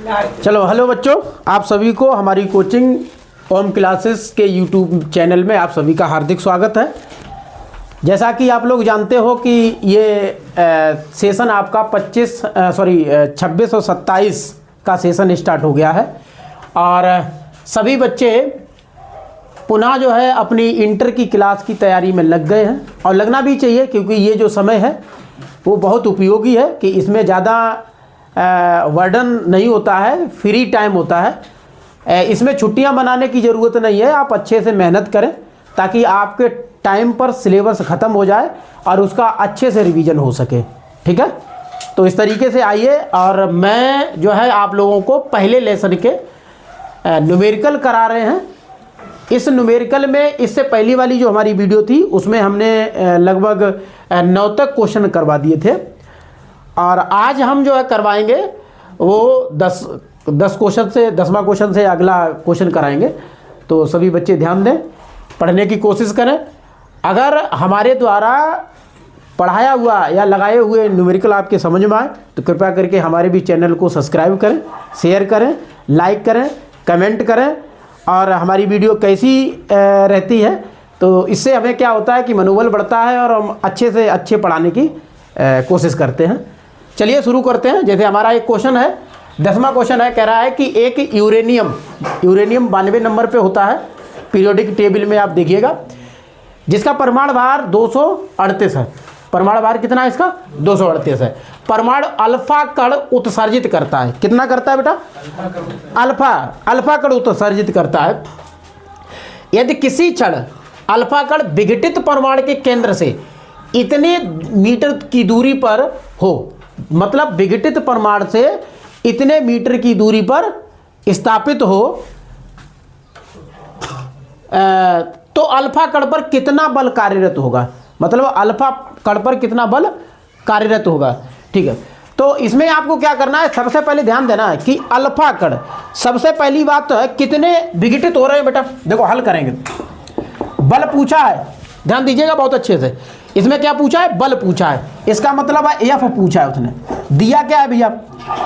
चलो हेलो बच्चों, आप सभी को हमारी कोचिंग ओम क्लासेस के यूट्यूब चैनल में आप सभी का हार्दिक स्वागत है। जैसा कि आप लोग जानते हो कि ये सेशन आपका 26 और 27 का सेशन स्टार्ट हो गया है और सभी बच्चे पुनः जो है अपनी इंटर की क्लास की तैयारी में लग गए हैं और लगना भी चाहिए, क्योंकि ये जो समय है वो बहुत उपयोगी है कि इसमें ज़्यादा वर्डन नहीं होता है, फ्री टाइम होता है। इसमें छुट्टियां मनाने की ज़रूरत नहीं है। आप अच्छे से मेहनत करें ताकि आपके टाइम पर सिलेबस ख़त्म हो जाए और उसका अच्छे से रिवीजन हो सके। ठीक है, तो इस तरीके से आइए और मैं जो है आप लोगों को पहले लेसन के न्यूमेरिकल करा रहे हैं। इस न्यूमेरिकल में इससे पहली वाली जो हमारी वीडियो थी उसमें हमने लगभग 9 तक क्वेश्चन करवा दिए थे और आज हम जो है करवाएंगे वो 10 क्वेश्चन से 10वां क्वेश्चन से अगला क्वेश्चन कराएंगे। तो सभी बच्चे ध्यान दें, पढ़ने की कोशिश करें। अगर हमारे द्वारा पढ़ाया हुआ या लगाए हुए न्यूमेरिकल आपके समझ में आए तो कृपया करके हमारे भी चैनल को सब्सक्राइब करें, शेयर करें, लाइक करें, कमेंट करें और हमारी वीडियो कैसी रहती है तो इससे हमें क्या होता है कि मनोबल बढ़ता है और हम अच्छे से अच्छे पढ़ाने की कोशिश करते हैं। चलिए शुरू करते हैं। जैसे हमारा एक क्वेश्चन है, 10वां क्वेश्चन है, कह रहा है कि एक यूरेनियम 92 नंबर पे होता है पीरियोडिक टेबल में, आप देखिएगा, जिसका परमाणु भार 238 है। परमाणु भार कितना है इसका? 238 है। परमाणु अल्फा कण उत्सर्जित करता है। कितना करता है बेटा? अल्फा कण उत्सर्जित करता है। यदि किसी क्षण अल्फा कण विघटित परमाणु के केंद्र से इतने मीटर की दूरी पर हो, मतलब विघटित परमाणु से इतने मीटर की दूरी पर स्थापित हो, तो अल्फा कण पर कितना बल कार्यरत होगा, मतलब अल्फा कण पर कितना बल कार्यरत होगा। ठीक है, तो इसमें आपको क्या करना है, सबसे पहले ध्यान देना है कि अल्फा कण, सबसे पहली बात तो है कितने विघटित हो रहे हैं। बेटा देखो हल करेंगे। बल पूछा है, ध्यान दीजिएगा बहुत अच्छे से। इसमें क्या पूछा है? बल पूछा है। इसका मतलब है एफ पूछा है उसने। दिया क्या है भैया?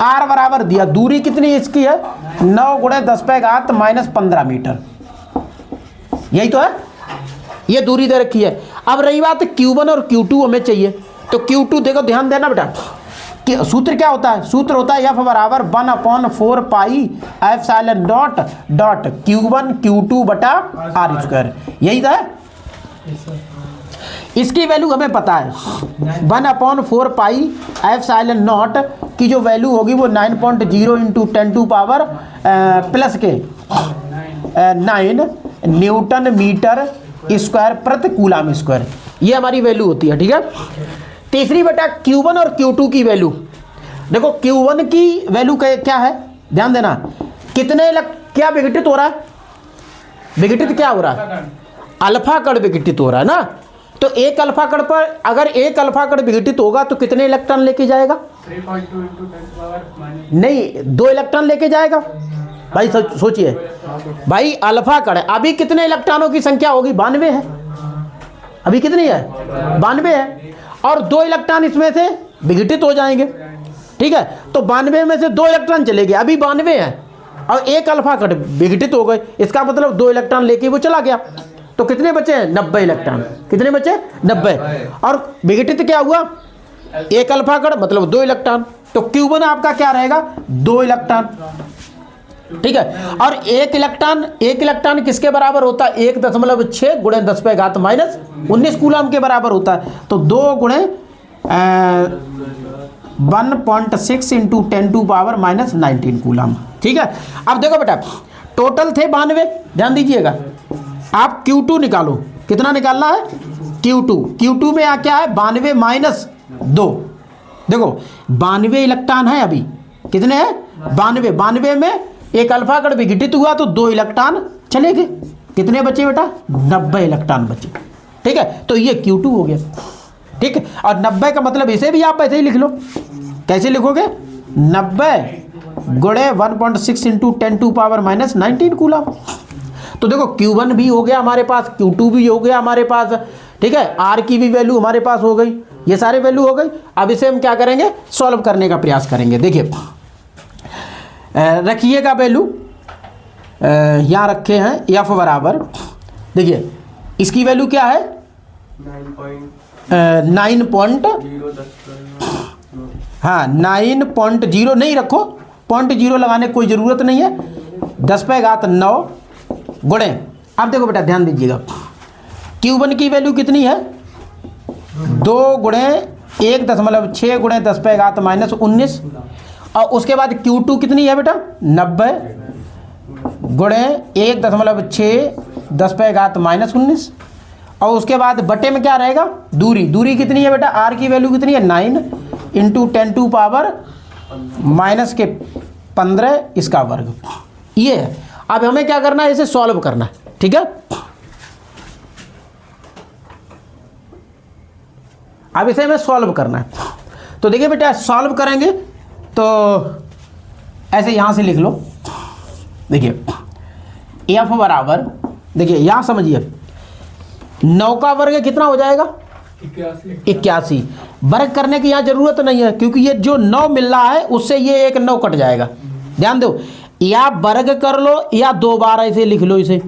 आर बराबर दिया, दूरी कितनी इसकी है? 9 × 10⁻⁻15 मीटर, यही तो है, ये दूरी दे रखी है। अब रही बात Q1 और Q2 हमें चाहिए, तो Q2 देखो ध्यान देना बेटा, कि सूत्र क्या होता है? सूत्र होता है F बराबर 1/4 pi epsilon dot Q1 Q2 बटा R², यही तो है। इसकी वैल्यू हमें पता है, 1/4 पाई एप्सिलॉन नॉट की जो वैल्यू होगी वो 9.0 × 10⁻9 न्यूटन मीटर स्क्वायर प्रति कूलम स्क्वायर, ये हमारी वैल्यू होती है। ठीक है, तीसरी बेटा Q1 और Q2 की वैल्यू देखो। Q1 की वैल्यू क्या है? ध्यान देना, कितने क्या विघटित हो रहा है? विघटित क्या हो रहा है? अल्फा कण विघटित हो रहा है ना। तो एक अल्फा कण पर अगर एक अल्फा कण विघटित होगा तो कितने इलेक्ट्रॉन लेके जाएगा? 3.2 × 10⁻⁻। नहीं, 2 इलेक्ट्रॉन लेके जाएगा। भाई सोचिए भाई, अल्फा कण अभी कितने इलेक्ट्रॉनों की संख्या होगी? 92 है। अभी कितनी है? 92 है और 2 इलेक्ट्रॉन इसमें से विघटित हो जाएंगे। ठीक है, तो 92 में से 2 इलेक्ट्रॉन चले गए, अभी 92 है और एक अल्फा कण विघटित हो गए, इसका मतलब 2 इलेक्ट्रॉन लेके वो चला गया। तो कितने बचे हैं? 90 इलेक्ट्रॉन। कितने बचे? 90। और विघटित क्या हुआ? एक अल्फा कण, मतलब 2 इलेक्ट्रॉन। तो Q1 आपका क्या रहेगा? 2 इलेक्ट्रॉन। ठीक है, और एक इलेक्ट्रॉन किसके बराबर होता है? 1.6 × 10⁻⁻19 कूलम के बराबर होता है। तो 2 × 1.6 × 10⁻⁻19 कूलम। ठीक है, अब देखो बेटा, टोटल थे 92, ध्यान दीजिएगा। आप Q2 निकालो, कितना निकालना है? Q2 में क्या है? 92 - 2। देखो 92 इलेक्ट्रॉन है अभी, कितने हैं? 92 में एक अल्फा कण विघटित हुआ तो 2 इलेक्ट्रॉन चले गए। कितने बचे बेटा? 90 इलेक्ट्रॉन बचे। ठीक है, तो ये Q2 हो गया। ठीक है, और 90 का मतलब इसे भी आप ऐसे ही लिख लो। कैसे लिखोगे? 90 × 1.6 × 10⁻⁻19 कूलम। तो देखो Q1 भी हो गया हमारे पास, Q2 भी हो गया हमारे पास। ठीक है, R की भी वैल्यू हमारे पास हो गई, ये सारे वैल्यू हो गई। अब इसे हम क्या करेंगे? सॉल्व करने का प्रयास करेंगे। देखिए रखिएगा वैल्यू, यहाँ रखे हैं एफ बराबर, देखिए इसकी वैल्यू क्या है 9.0, हाँ 9.0 नहीं रखो, 0.0 लगाने की कोई ज़रूरत नहीं है, 10⁹9 गुणे, अब देखो बेटा ध्यान दीजिएगा, Q1 की वैल्यू कितनी है 2 गुणे 1.6 गुणे 10⁻−19, और उसके बाद Q2 कितनी है बेटा 90 गुणे 1.6 10⁻−19, और उसके बाद बटे में क्या रहेगा दूरी, दूरी कितनी है बेटा R की वैल्यू कितनी है 9 × 10⁻⁻15 इसका वर्ग, ये है। अब हमें क्या करना है, इसे सॉल्व करना है, ठीक है। अब इसे हमें सॉल्व करना है, तो देखिए बेटा सॉल्व करेंगे तो ऐसे यहाँ से लिख लो, देखिए एफ बराबर, देखिए यहाँ समझिए 9 का वर्ग कितना हो जाएगा 81, वर्ग करने की यहाँ ज़रूरत नहीं है क्योंकि ये जो 9 मिल रहा है उससे ये एक 9 कट जाएगा, ध्यान दो, या वर्ग कर लो या 2 बार ऐसे लिख लो इसे,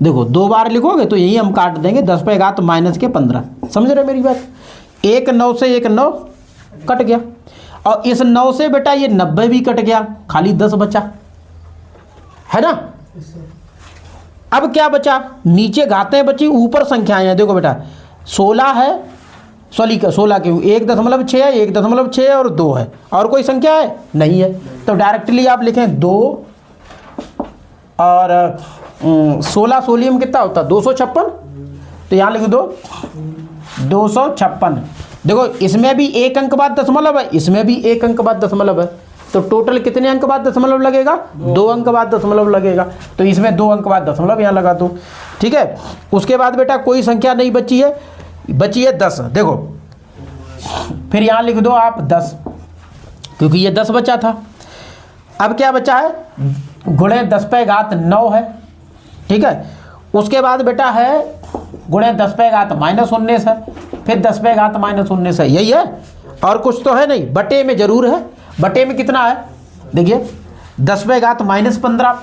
देखो 2 बार लिखोगे तो यही हम काट देंगे 10⁻−15, समझ रहे मेरी बात, एक 9 से एक 9 कट गया, और इस 9 से बेटा ये 90 भी कट गया, खाली 10 बचा, है ना। अब क्या बचा, नीचे घातें बची, ऊपर संख्याएं हैं, देखो बेटा 16 है, 16 क्यों 1.6 है, 1.6 और 2 है, और कोई संख्या है नहीं है, तो डायरेक्टली आप लिखें 2 और 16 सोलियम कितना होता है 256, तो यहाँ लिख दो 256, देखो इसमें भी एक अंक बाद दशमलव है, इसमें भी एक अंक बाद दशमलव है, तो टोटल कितने अंक बाद दशमलव लगेगा 2 अंक बाद दशमलव लगेगा, तो इसमें 2 अंक बाद दशमलव यहाँ लगा दो, ठीक है। उसके बाद बेटा कोई संख्या नहीं बची है, बची है 10, देखो फिर यहाँ लिख दो आप 10 क्योंकि ये 10 बचा था। अब क्या बचा है गुणे 10⁻9 है, ठीक है। उसके बाद बेटा है गुणे 10⁻−19 है, फिर 10⁻−19 है, यही है, और कुछ तो है नहीं, बटे में जरूर है, बटे में कितना है देखिए 10⁻−15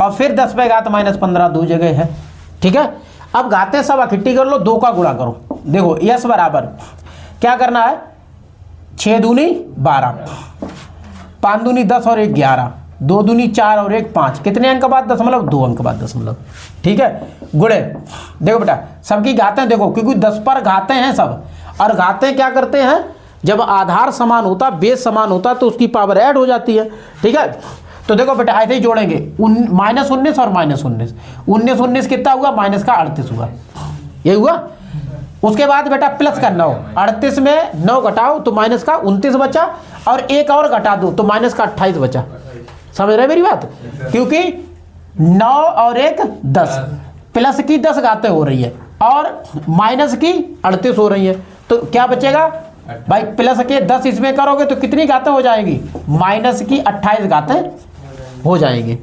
और फिर 10⁻−15 दो जगह है, ठीक है। अब घातें सब इकट्ठी कर लो, 2 का गुणा करो, देखो यस बराबर क्या करना है 6 दूनी 12, 5 दूनी 10 और 1 11, 2 दूनी 4 और 1 5, कितने अंक बाद दशमलव 2 अंक बाद दशमलव, ठीक है। गुणे, देखो बेटा सबकी घातें देखो क्योंकि 10 पर घातें हैं सब, और घातें क्या करते हैं जब आधार समान होता, बेस समान होता तो उसकी पावर ऐड हो जाती है, ठीक है। तो देखो बेटा ऐसे ही जोड़ेंगे -19 और -19, 19 कितना हुआ माइनस का 38 हुआ, यही हुआ। उसके बाद बेटा प्लस का 9, 38 में 9 घटाओ तो माइनस का 29 बचा, और एक और घटा दो तो माइनस का 28 बचा, समझ रहे मेरी बात, क्योंकि 9 और 1 10, प्लस की 10 घातें हो रही है और माइनस की 38 हो रही है, तो क्या बचेगा भाई प्लस के 10 इसमें करोगे तो कितनी घातें हो जाएंगी माइनस की 28 घातें हो जाएंगी,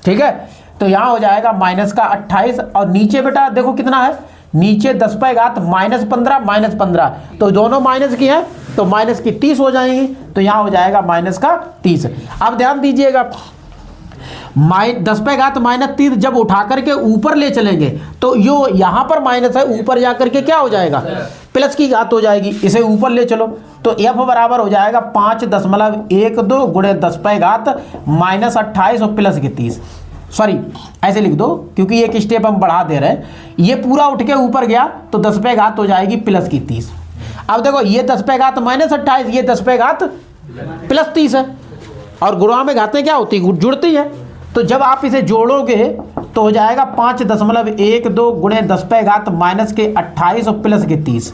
ठीक है। तो यहाँ हो जाएगा माइनस का 28, और नीचे बेटा देखो कितना है, नीचे 10⁻−15 -15, तो दोनों माइनस की हैं तो माइनस की 30 हो जाएंगी, तो यहाँ हो जाएगा माइनस का 30। अब ध्यान दीजिएगा 10⁻−30 जब उठा करके ऊपर ले चलेंगे तो यो यहाँ पर माइनस है, ऊपर जा करके क्या हो जाएगा प्लस की घात हो जाएगी, इसे ऊपर ले चलो तो f बराबर हो जाएगा 5.12 गुणे 10⁻−28 और प्लस की 30, सॉरी ऐसे लिख दो क्योंकि एक स्टेप हम बढ़ा दे रहे हैं, ये पूरा उठ के ऊपर गया तो 10 हो जाएगी प्लस की 30। अब देखो ये 10⁻−28, ये 10 प्लस 30 है, और गुणा में घातें क्या होती है जुड़ती है, तो जब आप इसे जोड़ोगे तो हो जाएगा 5.12 गुणे 10⁻−28 और प्लस के 30,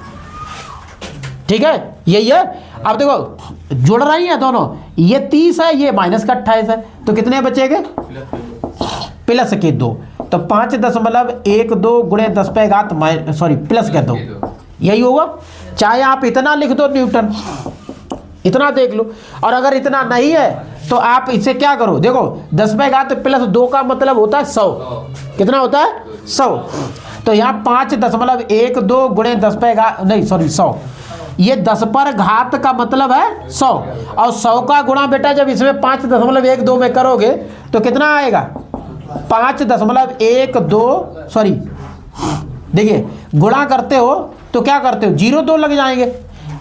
ठीक है, यही है। अब देखो जुड़ रही है दोनों, ये 30 है ये माइनस का 28 है, तो कितने बचेंगे प्लस के 2, तो 5.12 गुणे 10 सॉरी प्लस के 2, यही होगा। चाहे आप इतना लिख दो न्यूटन, इतना देख लो, और अगर इतना नहीं है तो आप इसे क्या करो, देखो 10 प्लस 2 का मतलब होता है 100, कितना होता है 100, तो यहाँ 5.12 गुणे 100, ये 10 पर घात का मतलब है 100, और 100 का गुणा बेटा जब इसमें 5.12 में करोगे तो कितना आएगा 5.12 सॉरी देखिए गुणा करते हो तो क्या करते हो 0 2 लग जाएंगे,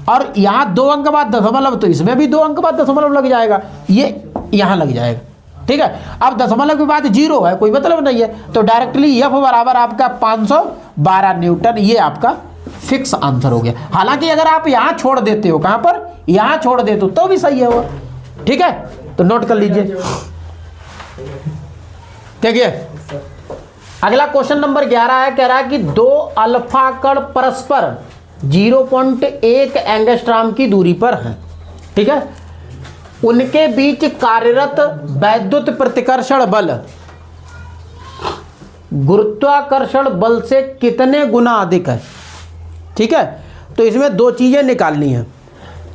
और यहाँ 2 अंक बाद दशमलव, तो इसमें भी 2 अंक बाद दशमलव लग जाएगा, ये यहाँ लग जाएगा। ठीक है, अब दशमलव के बाद 0 है, कोई मतलब नहीं है, तो डायरेक्टली F बराबर आपका 512 न्यूटन, ये आपका फिक्स आंसर हो गया। हालांकि अगर आप यहाँ छोड़ देते हो, कहाँ पर, यहाँ छोड़ देते हो तो भी सही है वो। ठीक है, तो नोट कर लीजिए। देखिए अगला क्वेश्चन नंबर 11 है, कह रहा है कि 2 अल्फा कण परस्पर 0.1 एंगस्ट्रॉम की दूरी पर हैं। ठीक है, उनके बीच कार्यरत वैद्युत प्रतिकर्षण बल गुरुत्वाकर्षण बल से कितने गुना अधिक है। ठीक है, तो इसमें 2 चीजें निकालनी है।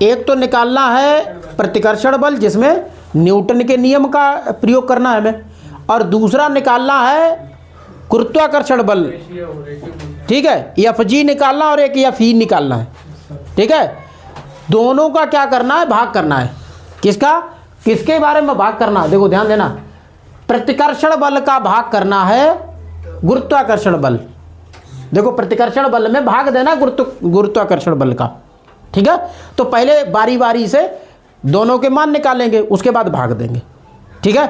एक तो निकालना है प्रतिकर्षण बल जिसमें न्यूटन के नियम का प्रयोग करना है हमें, और दूसरा निकालना है गुरुत्वाकर्षण बल। ठीक है, Fg निकालना और एक Fe निकालना है। ठीक है, दोनों का क्या करना है, भाग करना है। किसका, किसके बारे में भाग करना है, देखो ध्यान देना, प्रतिकर्षण बल का भाग करना है गुरुत्वाकर्षण बल। देखो प्रतिकर्षण बल में भाग देना गुरुत्वाकर्षण बल का। ठीक है, तो पहले बारी बारी से दोनों के मान निकालेंगे, उसके बाद भाग देंगे। ठीक है,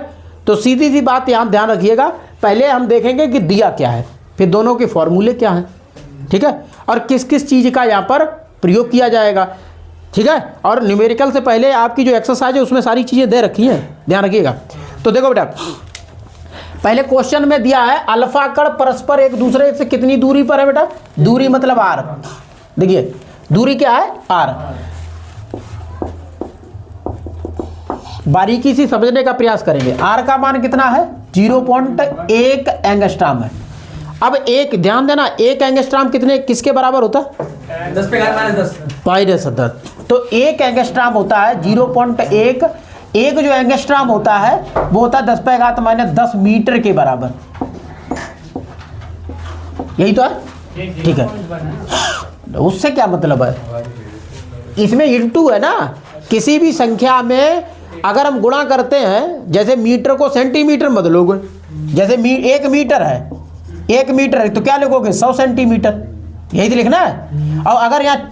तो सीधी सी बात यहाँ ध्यान रखिएगा, पहले हम देखेंगे कि दिया क्या है, फिर दोनों के फॉर्मूले क्या हैं। ठीक है, और किस किस चीज़ का यहाँ पर प्रयोग किया जाएगा। ठीक है, और न्यूमेरिकल से पहले आपकी जो एक्सरसाइज है उसमें सारी चीज़ें दे रखी हैं, ध्यान रखिएगा। तो देखो बेटा, पहले क्वेश्चन में दिया है अल्फा कण परस्पर एक दूसरे से कितनी दूरी पर है बेटा, दूरी मतलब r। देखिए दूरी क्या है, r। बारीकी से समझने का प्रयास करेंगे। r का मान कितना है, 0.1 एंगस्ट्रॉम है। अब एक ध्यान देना, 1 एंगस्ट्रॉम कितने, किसके बराबर होता है, 10 पे -10। तो 1 एंगस्ट्रॉम होता है 0.1, एक जो एंगस्ट्रॉम होता है वो होता है 10⁻⁻10 मीटर के बराबर। यही तो है, ठीक है। उससे क्या मतलब है, इसमें इंटू है ना, किसी भी संख्या में अगर हम गुणा करते हैं, जैसे मीटर को सेंटीमीटर में बदलोगे, जैसे 1 मीटर है, 1 मीटर है तो क्या लिखोगे 100 सेंटीमीटर, यही तो लिखना है। और अगर यहाँ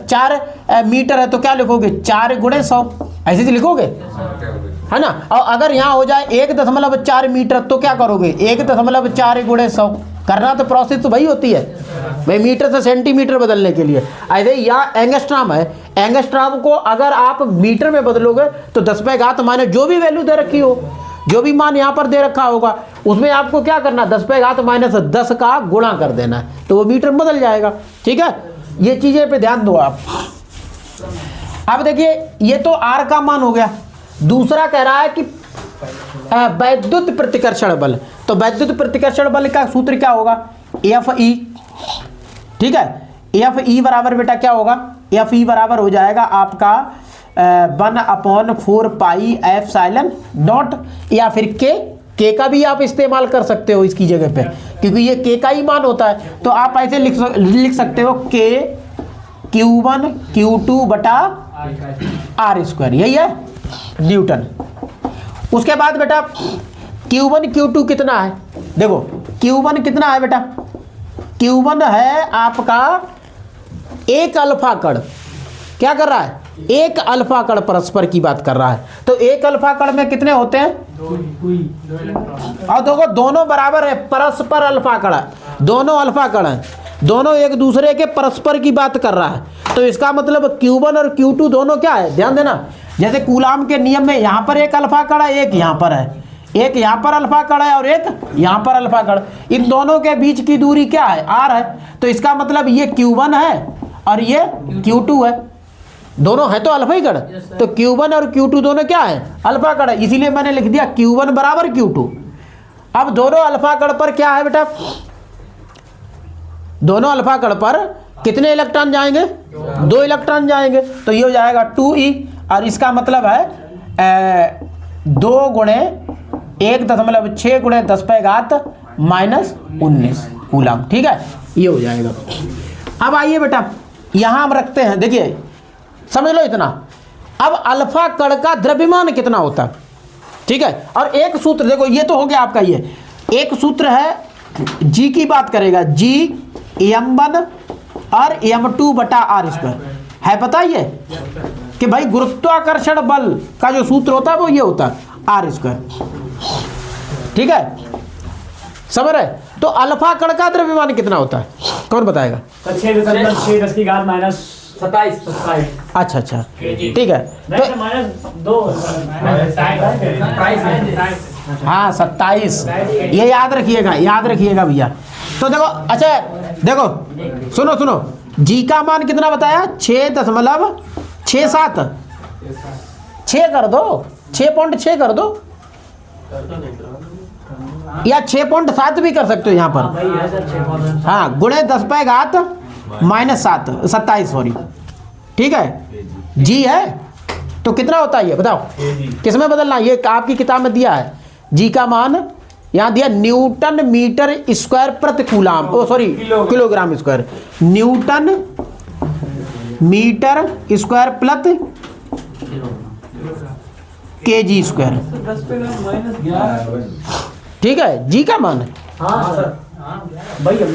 4 मीटर है तो क्या लिखोगे 4 × 100, ऐसे तो लिखोगे, है ना। और अगर यहाँ हो जाए 1.4 मीटर तो क्या करोगे 1.4 × 100, करना तो प्रोसेस तो वही होती है भाई, मीटर से सेंटीमीटर बदलने के लिए। ऐसे यहाँ एंगस्ट्रॉम है, एंगस्ट्रॉम को अगर आप मीटर में बदलोगे तो 10⁻⁻, जो भी वैल्यू दे रखी हो, जो भी मान यहाँ पर दे रखा होगा, उसमें आपको क्या करना 10⁻⁻10 का गुणा कर देना है, तो वो मीटर बदल जाएगा। ठीक है, ये चीजें पे ध्यान दो आप। अब देखिए ये तो R का मान हो गया। दूसरा कह रहा है कि वैद्युत प्रतिकर्षण बल, तो वैद्युत प्रतिकर्षण बल का सूत्र क्या होगा, Fe। ठीक है, Fe बराबर बेटा क्या होगा, Fe बराबर हो जाएगा आपका 1/4 पाई ε0, या फिर K का भी आप इस्तेमाल कर सकते हो इसकी जगह पे, क्योंकि ये K का ही मान होता है। तो आप ऐसे लिख सकते हो K Q1 Q2 बटा r², यही है न्यूटन। उसके बाद बेटा Q1 Q2 कितना है, देखो Q1 कितना है बेटा, Q1 है आपका 1 अल्फा कण, क्या कर रहा है, 1 अल्फा कण परस्पर की बात कर रहा है। तो 1 अल्फा कण में कितने होते हैं, 2 और देखो दोनों बराबर है, परस्पर अल्फा कण, दोनों अल्फा कण है, दोनों एक दूसरे के परस्पर की बात कर रहा है। तो इसका मतलब Q1 और Q2 दोनों क्या है, ध्यान देना, जैसे कूलाम के नियम में यहाँ पर 1 अल्फा कण है, एक यहाँ पर है, एक यहाँ पर अल्फा कण है और एक यहाँ पर अल्फा कण, इन दोनों के बीच की दूरी क्या है, r है। तो इसका मतलब ये Q1 है और ये Q2 है, दोनों है तो अल्फा ही कण, तो Q1 और Q2 दोनों क्या है, अल्फा कण है, इसीलिए मैंने लिख दिया Q1 बराबर Q2। अब दोनों अल्फा कण पर क्या है बेटा, दोनों अल्फा कण पर कितने इलेक्ट्रॉन जाएंगे, 2 इलेक्ट्रॉन जाएंगे, तो ये हो जाएगा 2e, और इसका मतलब है 2 × 1.6 × 10⁻⁻19 कूलाम। ठीक है, ये हो जाएगा। अब आइए बेटा यहाँ हम रखते हैं, देखिए समझ लो इतना। अब अल्फा कण का द्रव्यमान कितना होता है, ठीक है। और एक सूत्र देखो, ये तो हो गया आपका, ये एक सूत्र है जी की बात करेगा, जी m1 और m2 बटा आर स्क्वायर है, पता ये कि भाई गुरुत्वाकर्षण बल का जो सूत्र होता है वो ये होता है आर स्क्वायर, ठीक है, समझ रहे। तो अल्फा कण का द्रव्यमान कितना होता है, कौन बताएगा? 6.6 की घात माइनस 27। अच्छा अच्छा, ठीक है। तो -2 हाँ 27, ये याद रखिएगा, याद रखिएगा भैया। तो देखो, अच्छा देखो, सुनो सुनो, जी का मान कितना बताया? 6.67, 6 कर दो, 6.6 कर दो, या 6.7 भी कर सकते हो यहाँ पर, हाँ, गुणे 10 पे घात -7 27, सॉरी, ठीक है। जी है तो कितना होता है ये बताओ, किसमें बदलना? ये आपकी किताब में दिया है, जी का मान यहाँ दिया न्यूटन मीटर स्क्वायर प्रति coulomb, oh sorry kilogram square, newton metre square प्रति केजी स्क्वायर, ठीक है, जी का मान।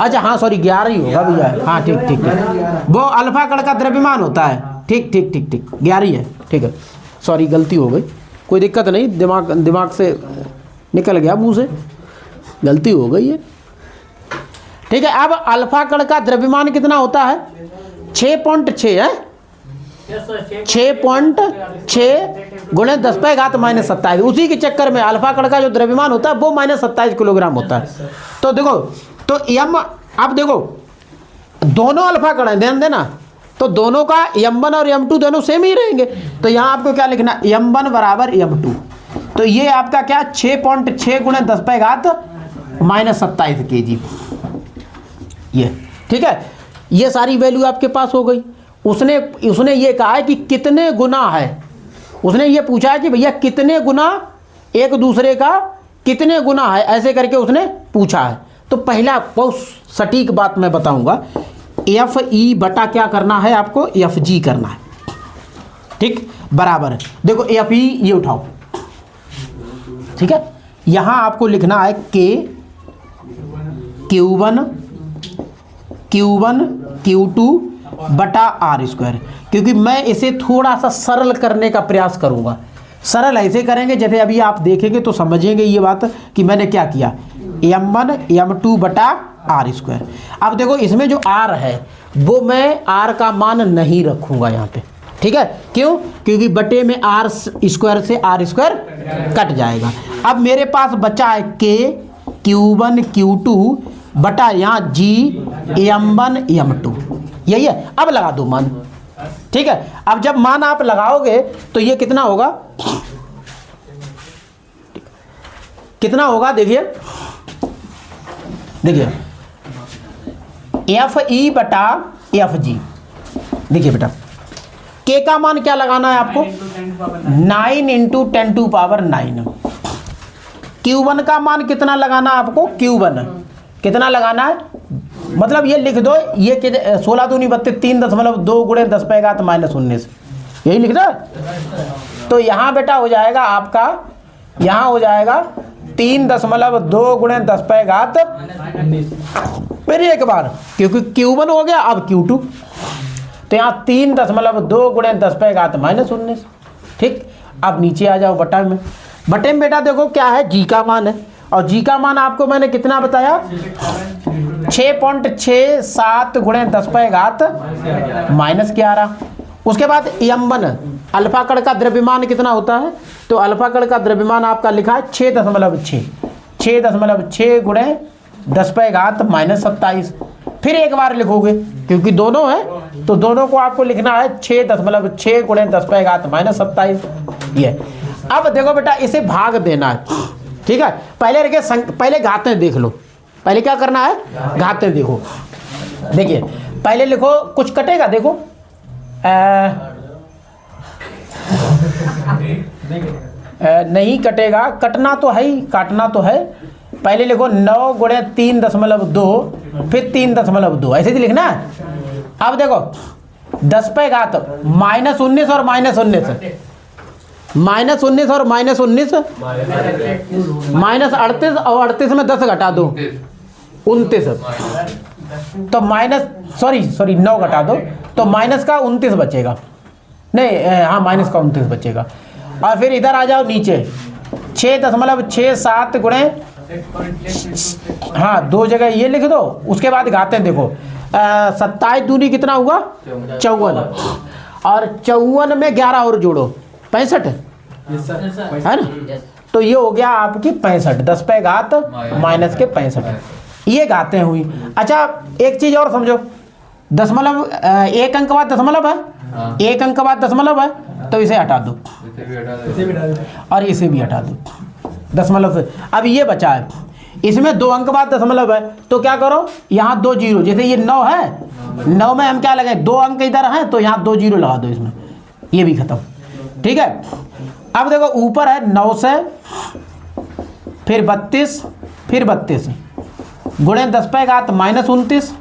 अच्छा हाँ सॉरी 11 ही होगा भैया, हाँ ठीक ठीक ठीक, वो अल्फा कण का द्रव्यमान होता है, ठीक ठीक ठीक ठीक, 11 है, ठीक है, सॉरी गलती हो गई, कोई दिक्कत नहीं, दिमाग से निकल गया, मुंह से गलती हो गई है, ठीक है। अब अल्फा कण का द्रव्यमान कितना होता है? 6.6 है, 6.6 गुणे 10 पे घात -27, उसी के चक्कर में अल्फा कण का जो द्रव्यमान होता है वो -27 किलोग्राम होता है। तो देखो, तो m, अब देखो दोनों अल्फा कण है, ध्यान देना, तो दोनों का m1 और m2 दोनों सेम ही रहेंगे, तो यहाँ आपको क्या लिखना, m1 बराबर m2, तो ये आपका क्या 6.6 गुणे 10 पे घात -27 kg, ये ठीक है। ये सारी वैल्यू आपके पास हो गई। उसने ये कहा है कि कितने गुना है, उसने ये पूछा है कि भैया कितने गुना एक दूसरे का कितने गुना है, ऐसे करके उसने पूछा है। तो पहला बहुत सटीक बात मैं बताऊंगा, एफ ई बटा क्या करना है आपको, एफ जी करना है, ठीक, बराबर है। देखो एफ ई ये उठाओ, ठीक है, यहां आपको लिखना है के Q1 Q2 बटा आर स्क्वायर, क्योंकि मैं इसे थोड़ा सा सरल करने का प्रयास करूंगा। सरल ऐसे करेंगे जैसे अभी आप देखेंगे तो समझेंगे ये बात कि मैंने क्या किया, m1 m2 बटा आर स्क्वायर। अब देखो इसमें जो r है वो मैं r का मान नहीं रखूंगा यहाँ पे, ठीक है, क्यों? क्योंकि बटे में आर स्क्वायर से आर स्क्वायर कट जाएगा। अब मेरे पास बचा है के Q1 Q2 बटा यहाँ जी m1 m2, यही है। अब लगा दो मान, ठीक है। अब जब मान आप लगाओगे तो ये कितना होगा, कितना होगा, देखिए देखिए एफ ई बटा एफ जी, देखिए बेटा के का मान क्या लगाना है आपको, 9 × 10⁻⁹। Q1 का मान कितना लगाना है आपको, Q1 कितना लगाना है, मतलब ये लिख दो, ये 16 दूनी 32, 3.2 गुणे 10 पे घात -19, यही लिख दो। तो यहाँ बेटा हो जाएगा आपका, यहाँ हो जाएगा 3.2 गुणे 10 पे घात, फिर एक बार क्योंकि Q1 हो गया, अब Q2, तो यहाँ 3.2 गुणे 10 पे घात -19, ठीक। अब नीचे आ जाओ बटा में, बटे में बेटा देखो क्या है, जी का मान है, और जी का मान आपको मैंने कितना बताया, 6.67 गुणे 10 पे घात -11। उसके बाद m1 अल्फा कण का द्रव्यमान कितना होता है, तो अल्फा कण का द्रव्यमान आपका लिखा है 6.6 गुणे 10 पे घात -27। फिर एक बार लिखोगे क्योंकि दोनों है, तो दोनों को आपको लिखना है 6.6 गुणे 10 पे घात -27, ये। अब देखो बेटा इसे भाग देना है, ठीक है। पहले घातें देख लो, पहले क्या करना है, घातें देखो, देखिए पहले लिखो, कुछ कटेगा देखो, नहीं कटेगा, कटना तो है ही, काटना तो है। पहले लिखो 9 गुणे 3.2, फिर 3.2, ऐसे ही लिखना है। अब देखो 10 पे घात -19 और -19, -19 और -19, -38 और 38 में 10 घटा दो 29, तो सॉरी 9 घटा दो तो माइनस का 29 बचेगा, नहीं हाँ माइनस का 29 बचेगा। और फिर इधर आ जाओ नीचे 6.67 गुणे, हाँ 2 जगह ये लिख दो, उसके बाद घाते देखो 27 दूनी कितना हुआ 54, और 54 में 11 और जोड़ो 65 है ना, तो ये हो गया आपकी 65, 10 पे घात माइनस के 65, ये घातें हुई। अच्छा एक चीज और समझो, दशमलव एक अंक बाद दशमलव है, एक अंक बाद दशमलव है, तो इसे हटा दो और इसे भी हटा दो दशमलव से। अब ये बचा है, इसमें 2 अंक बाद दशमलव है, तो क्या करो यहाँ 2 जीरो, जैसे ये 9 है, 9 में हम क्या लगाए 2 अंक इधर हैं, तो यहाँ 2 जीरो लगा दो इसमें, ये भी खत्म। ठीक है, अब देखो ऊपर है 9 से, फिर 32, फिर 32 गुणे 10 पे घात -29,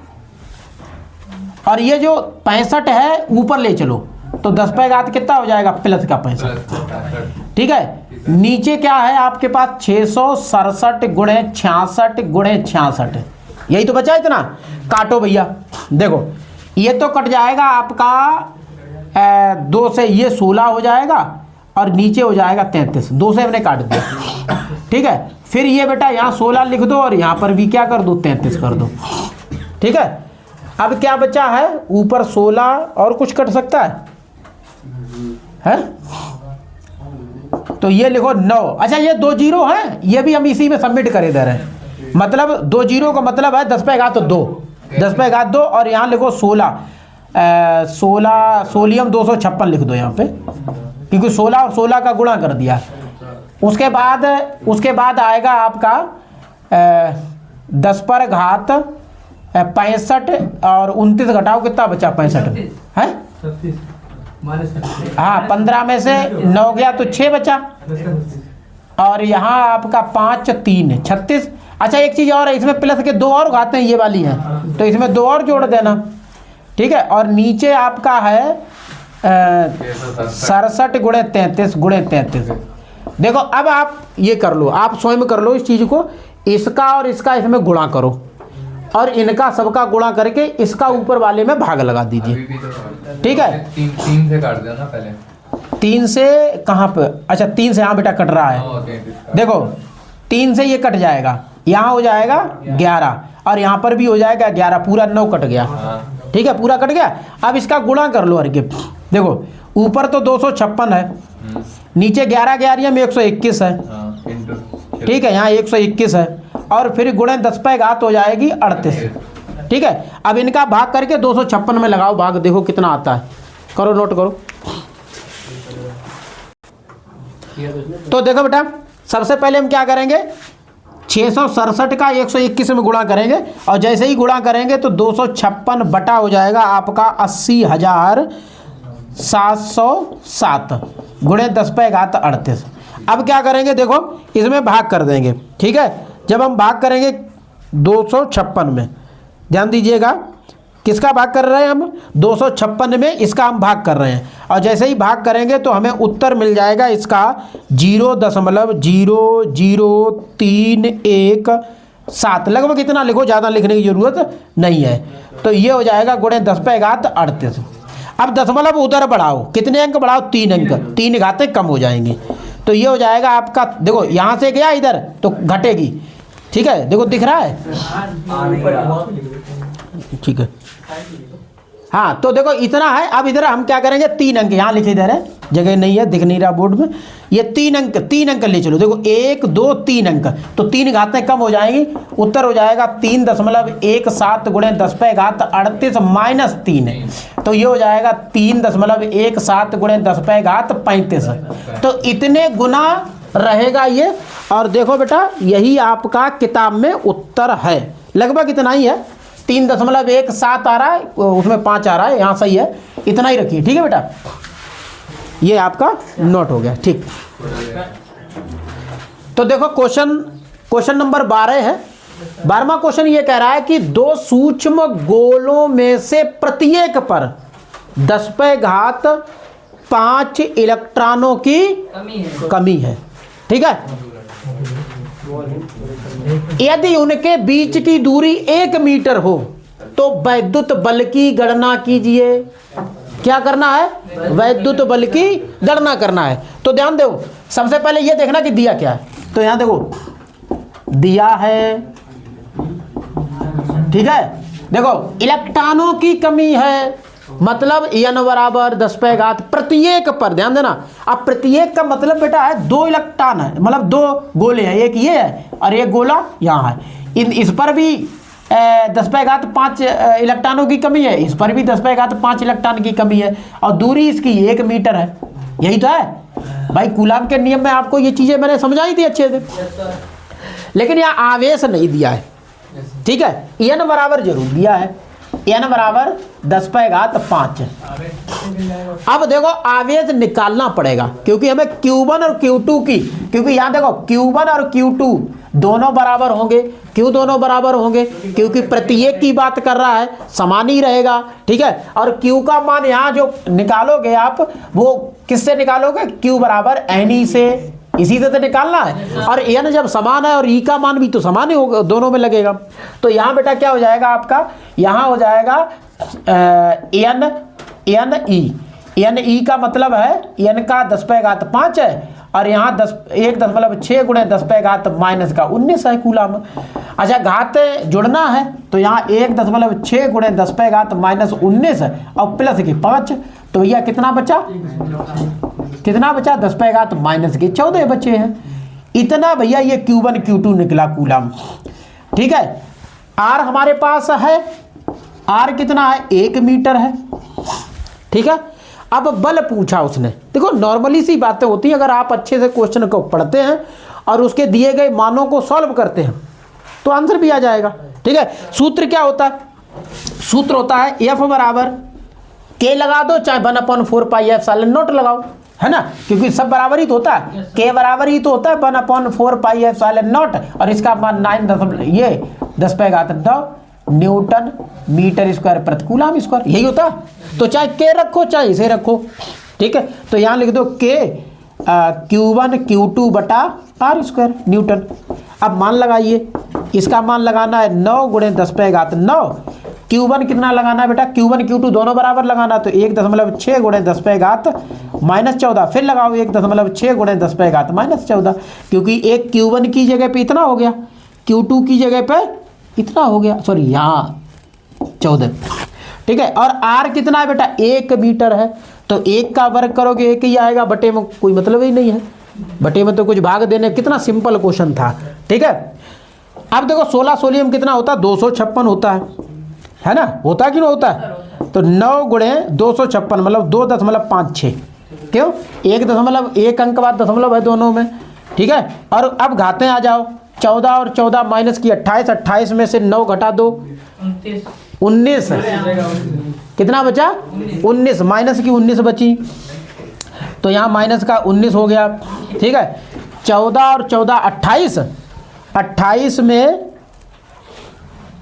और ये जो 65 है ऊपर ले चलो, तो 10 पे घात कितना हो जाएगा प्लस का 65। ठीक है, नीचे क्या है आपके पास 667 गुणे 66 गुणे 66, यही तो बचा इतना। काटो भैया, देखो ये तो कट जाएगा आपका 2 से, ये 16 हो जाएगा और नीचे हो जाएगा 33, 2 से हमने काट दिया। ठीक है, फिर ये बेटा यहाँ 16 लिख दो और यहाँ पर भी क्या कर दो 33 कर दो। ठीक है, अब क्या बचा है ऊपर 16, और कुछ कट सकता है? तो ये लिखो 9। अच्छा ये 2 जीरो है, ये भी हम इसी में सबमिट करे दे रहे हैं, मतलब 2 जीरो का मतलब है 10 पे घात 2, 10 पे घात 2, और यहाँ लिखो 16, 16 सोलियम 256 लिख दो यहाँ पे, क्योंकि 16 और 16 का गुणा कर दिया। उसके बाद आएगा आपका 10 पर घात 65, और 29 घटाओ कितना बचा 65 है, हाँ 15 में से 9 गया तो 6 बचा, और यहाँ आपका 5 3 36। अच्छा एक चीज़ और है, इसमें प्लस के 2 और घाते हैं, ये वाली हैं, तो इसमें 2 और जोड़ देना। ठीक है, और नीचे आपका है 67 गुणे 33 गुणे 33। देखो अब आप ये कर लो, आप स्वयं कर लो इस चीज़ को, इसका और इसका इसमें गुणा करो, और इनका सबका गुणा करके इसका ऊपर वाले में भाग लगा दीजिए। ठीक है, 3 से काट देना पहले, 3 से कहाँ पे, अच्छा 3 से यहाँ बेटा कट रहा है, देखो 3 से ये कट जाएगा, यहाँ हो जाएगा 11, और यहाँ पर भी हो जाएगा 11, पूरा 9 कट गया। ठीक है, पूरा कट गया। अब इसका गुणा कर लो, अर्घ्य देखो ऊपर तो 256 है, नीचे 11 11 में 121 है। ठीक है, यहाँ 121 है, और फिर गुणे 10 पे घात हो जाएगी 38। ठीक है, अब इनका भाग करके 256 में लगाओ भाग, देखो कितना आता है, करो नोट करो। तो देखो बेटा सबसे पहले हम क्या करेंगे, 667 का 121 में गुणा करेंगे, और जैसे ही गुणा करेंगे तो 256 बटा हो जाएगा आपका 80,707 गुणे 10 पे घात 38। अब क्या करेंगे, देखो इसमें भाग कर देंगे। ठीक है, जब हम भाग करेंगे 256 में, ध्यान दीजिएगा किसका भाग कर रहे हैं हम, 256 में इसका हम भाग कर रहे हैं, और जैसे ही भाग करेंगे तो हमें उत्तर मिल जाएगा इसका 0.00317, लगभग इतना लिखो, ज़्यादा लिखने की ज़रूरत नहीं है। तो ये हो जाएगा गुणे 10 पे घात 38। अब दशमलव उधर बढ़ाओ, कितने अंक बढ़ाओ, 3 अंक, 3 घातें कम हो जाएंगी, तो ये हो जाएगा आपका, देखो यहाँ से गया इधर तो घटेगी। ठीक है, देखो दिख रहा है, ठीक है, हाँ तो देखो इतना है। अब इधर हम क्या करेंगे, 3 अंक यहाँ लिखे दे रहे हैं, जगह नहीं है, दिख नहीं रहा बोर्ड में, ये 3 अंक ले चलो, देखो 1 2 3 अंक, तो 3 घातें कम हो जाएंगी, उत्तर हो जाएगा 3.17 गुणे 10 पे घात 38 माइनस 3, तो ये हो जाएगा 3.17 गुणे 10 पे घात 35। तो इतने गुना रहेगा ये, और देखो बेटा यही आपका किताब में उत्तर है, लगभग इतना ही है, 3.17 आ रहा है, उसमें 5 आ रहा है, यहाँ सही है, इतना ही रखिए। ठीक है बेटा, ये आपका नोट हो गया। ठीक, तो देखो क्वेश्चन नंबर 12 है। 12वां क्वेश्चन ये कह रहा है कि 2 सूक्ष्म गोलों में से प्रत्येक पर 10 पे घात 5 इलेक्ट्रॉनों की कमी है। ठीक है, यदि उनके बीच की दूरी 1 मीटर हो तो वैद्युत बल की गणना कीजिए। क्या करना है? वैद्युत बल की गणना करना है। तो ध्यान दो, सबसे पहले ये देखना कि दिया क्या है। तो यहां देखो दिया है, ठीक है, देखो इलेक्ट्रॉनों की कमी है, मतलब n बराबर 10 पे घात प्रत्येक पर, ध्यान देना। अब प्रत्येक का मतलब बेटा है 2 इलेक्ट्रॉन है, मतलब 2 गोले हैं, एक ये है और एक गोला यहाँ है। इस पर भी 10 पे घात 5 इलेक्ट्रॉनों की कमी है, इस पर भी 10 पे घात 5 इलेक्ट्रॉन की कमी है, और दूरी इसकी 1 मीटर है। यही तो है भाई, कूलाम के नियम में आपको ये चीजें मैंने समझाई थी अच्छे से, लेकिन यहाँ आवेश नहीं दिया है। ठीक है, n बराबर जरूर दिया है, n बराबर 10 पे घात 5। अब देखो आवेश निकालना पड़ेगा, क्योंकि हमें Q1 और Q2 की, क्योंकि यहाँ देखो Q1 और Q2 दोनों बराबर होंगे। क्यों दोनों बराबर होंगे? क्योंकि प्रत्येक की बात कर रहा है, समान ही रहेगा। ठीक है, और Q का मान यहाँ जो निकालोगे आप, वो किससे निकालोगे? Q बराबर NE से, इसी से तो निकालना है। और n जब समान है और E का मान भी तो समान ही होगा, दोनों में लगेगा। तो यहाँ बेटा क्या हो जाएगा आपका? यहाँ हो जाएगा NE का मतलब है n का 10 पे घात 5 है, और यहाँ 1.6 गुणे 10 पे घात -19 है कूलाम। अच्छा, घात जुड़ना है तो यहाँ 1.6 गुणे 10 पे घात -19 है और प्लस के 5, तो भैया कितना बचा? कितना बचा? 10 पे घात -14 बचे हैं। इतना भैया ये Q1 Q2 निकला कूलाम। ठीक है, R हमारे पास है, R कितना है? 1 मीटर है। ठीक है, अब बल पूछा उसने। देखो नॉर्मली सी बातें होती हैं, अगर आप अच्छे से क्वेश्चन को पढ़ते हैं और उसके दिए गए मानों को सॉल्व करते हैं तो आंसर भी आ जाएगा। ठीक है, सूत्र क्या होता है? सूत्र होता है F बराबर K लगा दो, चाहे 1/4 पाई एप्सिलॉन नॉट लगाओ, है ना, क्योंकि सब बराबर ही तो होता है। K बराबर ही तो होता है 1/4 पाई एप्सिलॉन नॉट, और इसका मान 10 पे घात 9 न्यूटन मीटर स्क्वायर प्रति कूलाम स्क्वायर, यही होता है। तो चाहे K रखो चाहे इसे रखो। ठीक है, तो यहाँ लिख दो K Q1 Q2 बटा R स्क्वायर न्यूटन। अब मान लगाइए, इसका मान लगाना है 9 गुणे 10 पे घात 9। Q1 कितना लगाना है बेटा? Q1 Q2 दोनों बराबर लगाना, तो 1.6 गुणे 10 पे घात -14। फिर लगाओ 1.6 गुणे 10 पे घात -14, क्योंकि एक Q1 की जगह पे इतना हो गया, Q2 की जगह पे इतना हो गया, सॉरी यहाँ 14। ठीक है, और R कितना है बेटा? 1 मीटर है, तो 1 का वर्ग करोगे 1 ही आएगा, बटे में कोई मतलब ही नहीं है, बटे में तो कुछ भाग देने। कितना सिंपल क्वेश्चन था। ठीक है, अब देखो 16 सोलियम कितना होता है? 256 होता है ना, होता है कि नहीं होता है? तो 9 गुणे 256 मतलब 2.56। क्यों? 1 अंक बाद दशमलव है दोनों में। ठीक है, और अब घातें आ जाओ, 14 और 14 माइनस की 28, 28 में से 9 घटा दो 19, कितना बचा? 19, माइनस की 19 बची, तो यहाँ माइनस का 19 हो गया। ठीक है, 14 और 14 28, 28 में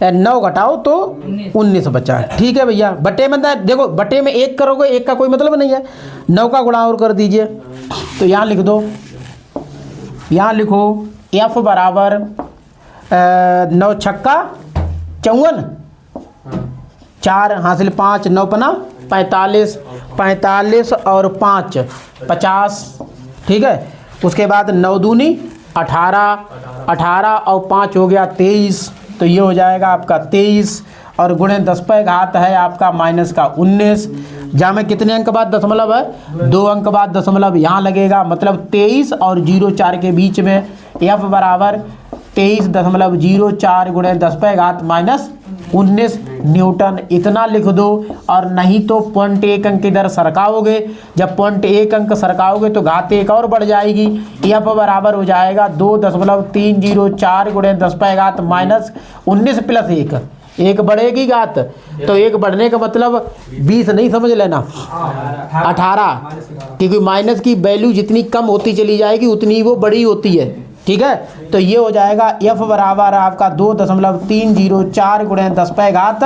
9 घटाओ तो 19 बचा। ठीक है भैया, बटे में देखो, बटे में 1 करोगे 1 का कोई मतलब नहीं है, 9 का गुणा और कर दीजिए। तो यहाँ लिख दो, यहाँ लिखो F बराबर 9 छक्का 54, 4 हासिल 5, 9 पना 45, 45 और 5 50। ठीक है, उसके बाद 9 दूनी 18, 18 और 5 हो गया 23, तो ये हो जाएगा आपका 23, और गुणे 10 पे घात है आपका -19, जहाँ में कितने अंक बाद दशमलव है? 2 अंक बाद दशमलव यहाँ लगेगा, मतलब 23 और 04 के बीच में F बराबर 23.04 गुणे 10 पे घात -19 न्यूटन। इतना लिख दो, और नहीं तो 0.1 अंक इधर सरकाओगे, जब 0.1 अंक सरकाओगे तो घात 1 और बढ़ जाएगी। F बराबर हो जाएगा 2.304 गुणे 10 पे घात -19 प्लस 1, 1 बढ़ेगी घात, तो 1 बढ़ने का मतलब 20 नहीं समझ लेना, 18, क्योंकि माइनस की वैल्यू जितनी कम होती चली जाएगी उतनी वो बड़ी होती है। ठीक है, तो ये हो जाएगा F बराबर आपका 2.304 गुणे 10 पे घात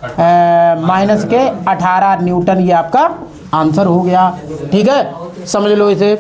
माइनस के 18 न्यूटन, ये आपका आंसर हो गया। ठीक है, समझ लो इसे।